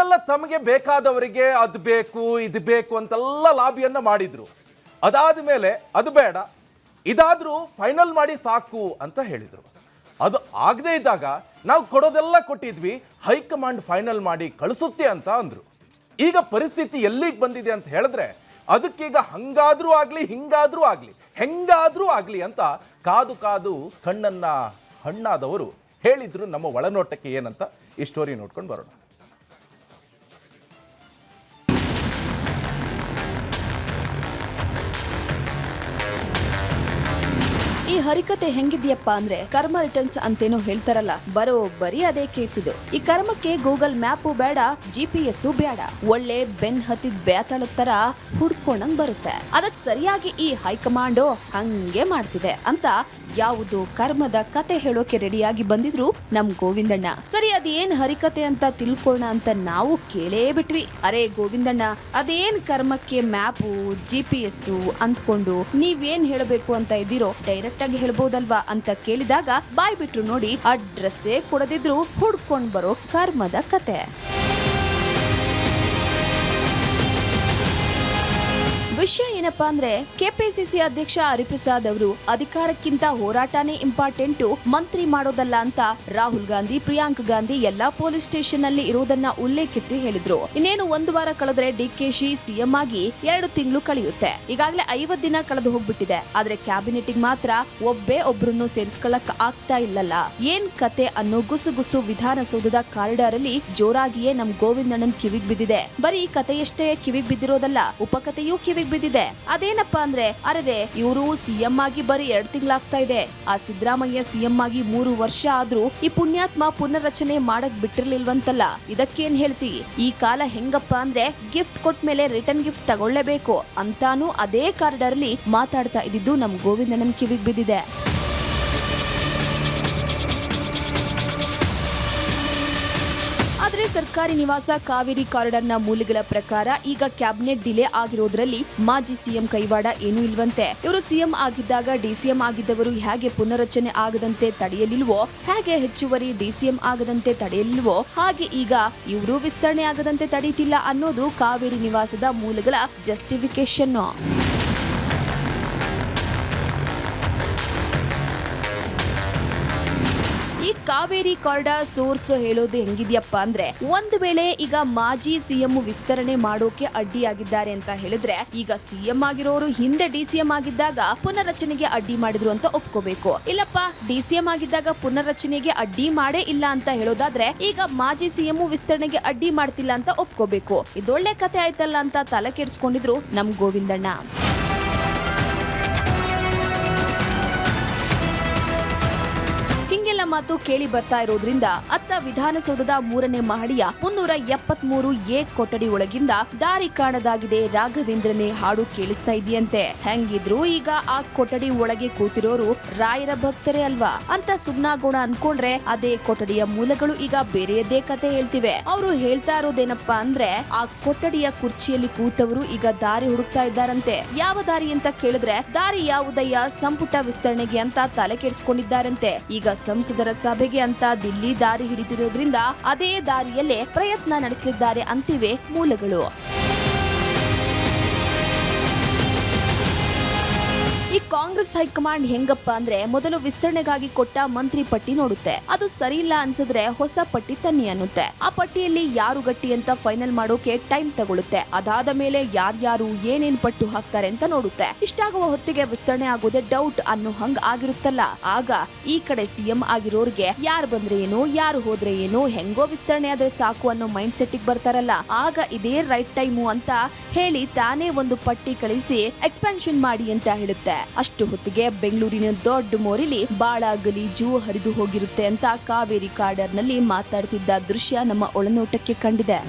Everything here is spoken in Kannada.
ಎಲ್ಲ ತಮಗೆ ಬೇಕಾದವರಿಗೆ ಅದು ಬೇಕು ಇದು ಬೇಕು ಅಂತೆಲ್ಲ ಲಾಬಿಯನ್ನ ಮಾಡಿದ್ರು. ಅದಾದ ಮೇಲೆ ಅದು ಬೇಡ ಇದಾದ್ರೂ ಫೈನಲ್ ಮಾಡಿ ಸಾಕು ಅಂತ ಹೇಳಿದ್ರು. ಅದು ಆಗದೆ ಇದ್ದಾಗ ನಾವು ಕೊಡೋದೆಲ್ಲ ಕೊಟ್ಟಿದ್ವಿ, ಹೈಕಮಾಂಡ್ ಫೈನಲ್ ಮಾಡಿ ಕಳಿಸುತ್ತೆ ಅಂತ ಅಂದ್ರು. ಈಗ ಪರಿಸ್ಥಿತಿ ಎಲ್ಲಿಗೆ ಬಂದಿದೆ ಅಂತ ಹೇಳಿದ್ರೆ ಅದಕ್ಕೀಗ ಹಂಗಾದ್ರೂ ಆಗ್ಲಿ ಹಿಂಗಾದ್ರೂ ಆಗ್ಲಿ ಹೆಂಗಾದ್ರೂ ಆಗ್ಲಿ ಅಂತ ಕಾದು ಕಾದು ಕಣ್ಣನ್ನ ಹಣ್ಣಾದವರು ಹೇಳಿದ್ರು. ನಮ್ಮ ಒಳನೋಟಕ್ಕೆ ಏನಂತ ಈ ಸ್ಟೋರಿ ನೋಡ್ಕೊಂಡು ಬರೋಣ. ಈ ಹರಿಕತೆ ಹೆಂಗಿದ್ಯಪ್ಪ ಅಂದ್ರೆ ಕರ್ಮ ರಿಟರ್ನ್ಸ್ ಅಂತೇನೋ ಹೇಳ್ತಾರಲ್ಲ, ಬರೀ ಅದೇ ಕೇಸ್ ಇದು. ಈ ಕರ್ಮಕ್ಕೆ ಗೂಗಲ್ ಮ್ಯಾಪು ಬೇಡ, GPS ಬೇಡ, ಒಳ್ಳೆ ಬೆನ್ ಹತ್ತಿದ್ ಬೇತಾಳದ ತರ ಹುಡ್ಕೊಂಡಂಗ್ ಬರುತ್ತೆ. ಅದಕ್ ಸರಿಯಾಗಿ ಈ ಹೈಕಮಾಂಡೋ ಹಂಗೆ ಮಾಡ್ತಿದೆ ಅಂತ ಯಾವುದು ಕರ್ಮದ ಕತೆ ಹೇಳೋಕೆ ರೆಡಿಯಾಗಿ ಬಂದಿದ್ರು ನಮ್ ಗೋವಿಂದಣ್ಣ. ಸರಿ, ಅದೇನ್ ಹರಿಕತೆ ಅಂತ ತಿಳ್ಕೊಳ್ಳೋಣ ಅಂತ ನಾವು ಕೇಳೇ ಬಿಟ್ವಿ. ಅರೆ ಗೋವಿಂದಣ್ಣ, ಅದೇನ್ ಕರ್ಮಕ್ಕೆ ಮ್ಯಾಪು GPS ಅಂದ್ಕೊಂಡು ನೀವೇನ್ ಹೇಳಬೇಕು ಅಂತ ಇದ್ದೀರೋ ಡೈರೆಕ್ಟ್ ಆಗಿ ಹೇಳ್ಬೋದಲ್ವಾ ಅಂತ ಕೇಳಿದಾಗ ಬಾಯ್ ಬಿಟ್ರು ನೋಡಿ, ಅಡ್ರೆಸ್ಸೇ ಕೊಡದಿದ್ರು ಹುಡ್ಕೊಂಡ್ ಬರೋ ಕರ್ಮದ ಕತೆ. ವಿಷಯ ಏನಪ್ಪಾ ಅಂದ್ರೆ ಕೆಪಿಸಿಸಿ ಅಧ್ಯಕ್ಷ ಹರಿಪ್ರಸಾದ್ ಅವರು ಅಧಿಕಾರಕ್ಕಿಂತ ಹೋರಾಟನೇ ಇಂಪಾರ್ಟೆಂಟು, ಮಂತ್ರಿ ಮಾಡೋದಲ್ಲ ಅಂತ ರಾಹುಲ್ ಗಾಂಧಿ, ಪ್ರಿಯಾಂಕ್ ಗಾಂಧಿ ಎಲ್ಲಾ ಪೊಲೀಸ್ ಸ್ಟೇಷನ್ ನಲ್ಲಿ ಇರುವುದನ್ನ ಉಲ್ಲೇಖಿಸಿ ಹೇಳಿದ್ರು. ಇನ್ನೇನು 1 ವಾರ ಕಳೆದ್ರೆ DKಶಿ ಸಿಎಂ ಆಗಿ 2 ತಿಂಗಳು ಕಳೆಯುತ್ತೆ. ಈಗಾಗಲೇ 50 ದಿನ ಕಳೆದು ಹೋಗ್ಬಿಟ್ಟಿದೆ. ಆದ್ರೆ ಕ್ಯಾಬಿನೆಟ್ ಮಾತ್ರ ಒಬ್ಬರನ್ನು ಸೇರಿಸ್ಕೊಳ್ಳಕ್ ಆಗ್ತಾ ಇಲ್ಲಲ್ಲ. ಏನ್ ಕತೆ ಅನ್ನೋ ಗುಸುಗುಸು ವಿಧಾನಸೌಧದ ಕಾರಿಡಾರ್ ಅಲ್ಲಿ ಜೋರಾಗಿಯೇ ನಮ್ ಗೋವಿಂದಣ್ಣನ್ ಕಿವಿಗ್ ಬಿದ್ದಿದೆ. ಬರೀ ಈ ಕಥೆಯಷ್ಟೇ ಕಿವಿಗ್ ಬಿದ್ದಿರೋದಲ್ಲ, ಉಪಕಥೆಯೂ ಕಿವಿಗ್ ಬಿದ್ದಿದೆ. ಅದೇನಪ್ಪಾ ಅಂದ್ರೆ, ಅರೆ ಇವರು ಸಿಎಂ ಆಗಿ ಬರೀ 2 ತಿಂಗಳಾಗ್ತಾ ಇದೆ. ಆ ಸಿದ್ದರಾಮಯ್ಯ ಸಿಎಂ ಆಗಿ 3 ವರ್ಷ ಆದ್ರೂ ಈ ಪುಣ್ಯಾತ್ಮ ಪುನರ್ರಚನೆ ಮಾಡಕ್ ಬಿಟ್ಟಿರ್ಲಿಲ್ವಂತಲ್ಲ. ಇದಕ್ಕೇನ್ ಹೇಳ್ತಿ? ಈ ಕಾಲ ಹೆಂಗಪ್ಪ ಅಂದ್ರೆ ಗಿಫ್ಟ್ ಕೊಟ್ಟ ಮೇಲೆ ರಿಟರ್ನ್ ಗಿಫ್ಟ್ ತಗೊಳ್ಳೇಬೇಕು ಅಂತಾನು ಅದೇ ಕಾರಿಡಾರ್ ಅಲ್ಲಿ ಮಾತಾಡ್ತಾ ಇದ್ದಿದ್ದು ನಮ್ ಗೋವಿಂದಣ್ಣನ್ ಕಿವಿಗ್ ಬಿದ್ದಿದೆ. ಆದ್ರೆ ಸರ್ಕಾರಿ ನಿವಾಸ ಕಾವೇರಿ ಕಾರಿಡಾರ್ನ ಮೂಲಗಳ ಪ್ರಕಾರ ಈಗ ಕ್ಯಾಬಿನೆಟ್ ಡಿಲೇ ಆಗಿರೋದ್ರಲ್ಲಿ ಮಾಜಿ ಸಿಎಂ ಕೈವಾಡ ಏನೂ ಇಲ್ವಂತೆ. ಇವರು ಸಿಎಂ ಆಗಿದ್ದಾಗ DCM ಆಗಿದ್ದವರು ಹೇಗೆ ಪುನರ್ರಚನೆ ಆಗದಂತೆ ತಡೆಯಲಿಲ್ವೋ, ಹೇಗೆ ಹೆಚ್ಚುವರಿ DCM ಆಗದಂತೆ ತಡೆಯಲಿಲ್ವೋ, ಹಾಗೆ ಈಗ ಇವರು ವಿಸ್ತರಣೆ ಆಗದಂತೆ ತಡೆಯುತ್ತಿಲ್ಲ ಅನ್ನೋದು ಕಾವೇರಿ ನಿವಾಸದ ಮೂಲಗಳ ಜಸ್ಟಿಫಿಕೇಶನ್. ಈ ಕಾವೇರಿ ಕಾರಿಡಾರ್ ಸೋರ್ಸ್ ಹೇಳೋದು ಹೆಂಗಿದ್ಯಪ್ಪ ಅಂದ್ರೆ, ಒಂದು ವೇಳೆ ಈಗ ಮಾಜಿ ಸಿಎಂ ವಿಸ್ತರಣೆ ಮಾಡೋಕೆ ಅಡ್ಡಿಯಾಗಿದ್ದಾರೆ ಅಂತ ಹೇಳಿದ್ರೆ, ಈಗ ಸಿಎಂ ಆಗಿರೋರು ಹಿಂದೆ DCM ಆಗಿದ್ದಾಗ ಪುನರ್ರಚನೆಗೆ ಅಡ್ಡಿ ಮಾಡಿದ್ರು ಅಂತ ಒಪ್ಕೋಬೇಕು. ಇಲ್ಲಪ್ಪ DCM ಆಗಿದ್ದಾಗ ಪುನರ್ರಚನೆಗೆ ಅಡ್ಡಿ ಮಾಡೇ ಇಲ್ಲ ಅಂತ ಹೇಳೋದಾದ್ರೆ, ಈಗ ಮಾಜಿ ಸಿಎಂ ವಿಸ್ತರಣೆಗೆ ಅಡ್ಡಿ ಮಾಡ್ತಿಲ್ಲ ಅಂತ ಒಪ್ಕೋಬೇಕು. ಇದೊಳ್ಳೆ ಕತೆ ಆಯ್ತಲ್ಲ ಅಂತ ತಲೆ ಕೆಡಿಸ್ಕೊಂಡಿದ್ರು ನಮ್ ಗೋವಿಂದಣ್ಣ. ಹಿಂಗೆಲ್ಲ ಮಾತು ಕೇಳಿ ಬರ್ತಾ ಇರೋದ್ರಿಂದ ಅತ್ತ ವಿಧಾನಸೌಧದ 3ನೇ ಮಹಡಿಯ 373A ಕೊಠಡಿ ಒಳಗಿಂದ ದಾರಿ ಕಾಣದಾಗಿದೆ ರಾಘವೇಂದ್ರನೇ ಹಾಡು ಕೇಳಿಸ್ತಾ ಇದೆಯಂತೆ. ಹೆಂಗಿದ್ರು ಈಗ ಆ ಕೊಠಡಿ ಒಳಗೆ ಕೂತಿರೋರು ರಾಯರ ಭಕ್ತರೇ ಅಲ್ವಾ ಅಂತ ಸುಮ್ನಾಗೋಣ ಅನ್ಕೊಂಡ್ರೆ, ಅದೇ ಕೊಠಡಿಯ ಮೂಲಗಳು ಈಗ ಬೇರೆಯದೇ ಕತೆ ಹೇಳ್ತಿವೆ. ಅವರು ಹೇಳ್ತಾ ಇರೋದೇನಪ್ಪಾ ಅಂದ್ರೆ, ಆ ಕೊಠಡಿಯ ಕುರ್ಚಿಯಲ್ಲಿ ಕೂತವರು ಈಗ ದಾರಿ ಹುಡುಕ್ತಾ ಇದ್ದಾರಂತೆ. ಯಾವ ದಾರಿ ಅಂತ ಕೇಳಿದ್ರೆ, ದಾರಿ ಯಾವುದಯ್ಯ, ಸಂಪುಟ ವಿಸ್ತರಣೆಗೆ ಅಂತ ತಲೆ ಕೆಡಿಸ್ಕೊಂಡಿದ್ದಾರಂತೆ. ಈಗ ಸಂಸದರ ಸಭೆಗೆ ಅಂತ ದಿಲ್ಲಿ ದಾರಿ ಹಿಡಿದಿರೋದ್ರಿಂದ ಅದೇ ದಾರಿಯಲ್ಲೇ ಪ್ರಯತ್ನ ನಡೆಸಲಿದ್ದಾರೆ ಅಂತಿವೆ ಮೂಲಗಳು. ಈ ಕಾಂಗ್ರೆಸ್ ಹೈಕಮಾಂಡ್ ಹೆಂಗಪ್ಪ ಅಂದ್ರೆ, ಮೊದಲು ವಿಸ್ತರಣೆಗಾಗಿ ಕೊಟ್ಟ ಮಂತ್ರಿ ಪಟ್ಟಿ ನೋಡುತ್ತೆ. ಅದು ಸರಿ ಇಲ್ಲ ಅನ್ಸಿದ್ರೆ ಹೊಸ ಪಟ್ಟಿ ತನ್ನಿ ಅನ್ನುತ್ತೆ. ಆ ಪಟ್ಟಿಯಲ್ಲಿ ಯಾರು ಗಟ್ಟಿ ಅಂತ ಫೈನಲ್ ಮಾಡೋಕೆ ಟೈಮ್ ತಗೊಳುತ್ತೆ. ಅದಾದ ಮೇಲೆ ಯಾರ್ಯಾರು ಏನೇನ್ ಪಟ್ಟು ಹಾಕ್ತಾರೆ ಅಂತ ನೋಡುತ್ತೆ. ಇಷ್ಟಾಗುವ ಹೊತ್ತಿಗೆ ವಿಸ್ತರಣೆ ಆಗೋದೇ ಡೌಟ್ ಅನ್ನೋ ಹಂಗ ಆಗಿರುತ್ತಲ್ಲ. ಆಗ ಈ ಕಡೆ ಸಿಎಂ ಆಗಿರೋರ್ಗೆ ಯಾರು ಬಂದ್ರೆ ಏನು, ಯಾರು ಹೋದ್ರೆ ಏನು, ಹೆಂಗೋ ವಿಸ್ತರಣೆ ಆದ್ರೆ ಸಾಕು ಅನ್ನೋ ಮೈಂಡ್ ಸೆಟ್ ಬರ್ತಾರಲ್ಲ. ಆಗ ಇದೇ ರೈಟ್ ಟೈಮು ಅಂತ ಹೇಳಿ ತಾನೇ ಒಂದು ಪಟ್ಟಿ ಕಳಿಸಿ ಎಕ್ಸ್ಪಾನ್ಷನ್ ಮಾಡಿ ಅಂತ ಹೇಳುತ್ತೆ. ಅಷ್ಟು ಹೊತ್ತಿಗೆ ಬೆಂಗಳೂರಿನ ದೊಡ್ಡ ಮೋರಿಲಿ ಬಾಳ ಗಲೀಜು ಹರಿದು ಹೋಗಿರುತ್ತೆ ಅಂತ ಕಾವೇರಿ ಕಾರಿಡಾರ್ನಲ್ಲಿ ಮಾತಾಡ್ತಿದ್ದ ದೃಶ್ಯ ನಮ್ಮ ಒಳನೋಟಕ್ಕೆ ಕಂಡಿದೆ.